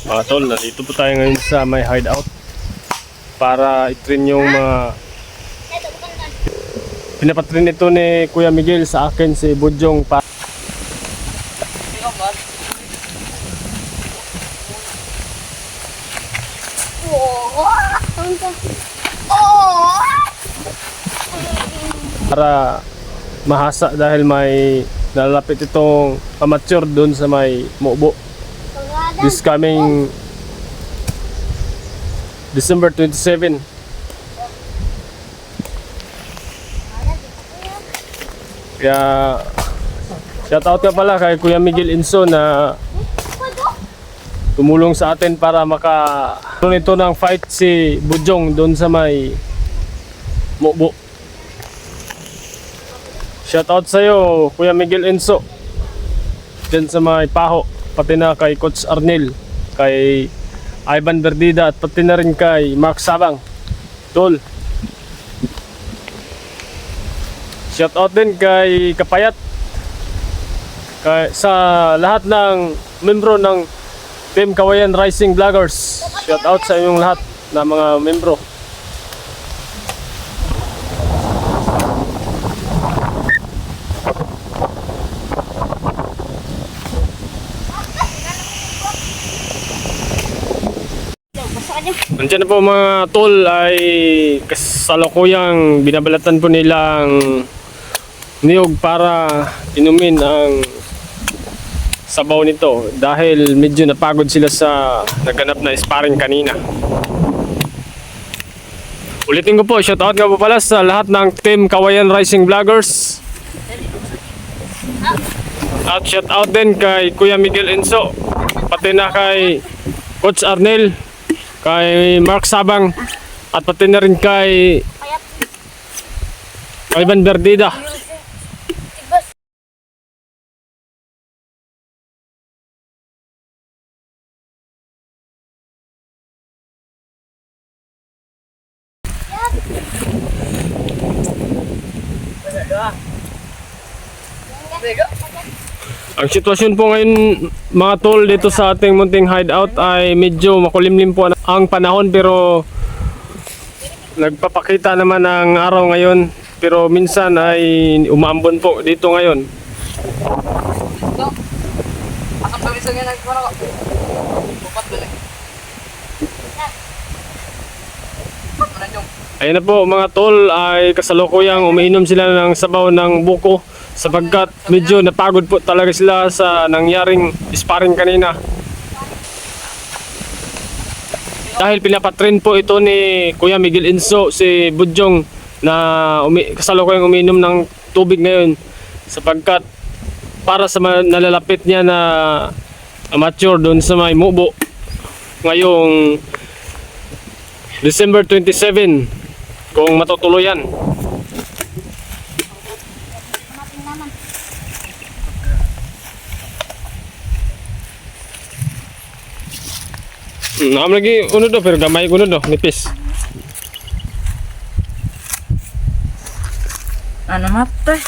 Mga tol, nandito po tayo ngayon sa may hideout para i-train yung mga pinapatrain ito ni Kuya Miguel sa akin si Budyong pa. Para mahasa dahil may nalalapit itong amateur doon sa may Mobo this coming December 27. Kaya shoutout ka pala kay Kuya Miguel Inso na tumulong sa atin para makaroon ito ng fight si Budyong doon sa may Mobo. Shoutout sa'yo Kuya Miguel Inso dyan sa may Paho, pati na kay Coach Arnel, kay Ivan Verdida, at pati na rin kay Mark Sabang. Tol, shoutout din kay Kapayat, sa lahat ng membro ng Team Kawayan Rising Vloggers. Shoutout sa inyong lahat na mga membro. Nandiyan na po mga tol, ay kasalukuyang binabalatan po nilang niyog para inumin ang sabaw nito dahil medyo napagod sila sa naganap na sparring kanina. Ulitin ko po, shoutout nga po pala sa lahat ng Team Kawayan Rising Vloggers, at shoutout din kay Kuya Miguel Inso, pati na kay Coach Arnel, kay Mark Sabang, at pati na rin kay Ivan Verdida. Ang sitwasyon po ngayon mga tol dito sa ating munting hideout ay medyo makulimlim po ang panahon, pero nagpapakita naman ang araw ngayon, pero minsan ay umaambon po dito ngayon. Ayun na po mga tol, ay kasalukuyang umiinom sila ng sabaw ng buko sapagkat medyo napagod po talaga sila sa nangyaring sparring kanina. Dahil pinapatrain po ito ni Kuya Miguel Inso si Budyong na kasalukuyang umiinom ng tubig ngayon sapagkat para sa nalalapit niya na amateur doon sa may Mobo ngayong December 27 kung matutuloy yan. Nakam lagi unod do, pero gamay unod do, nipis. Ano mate?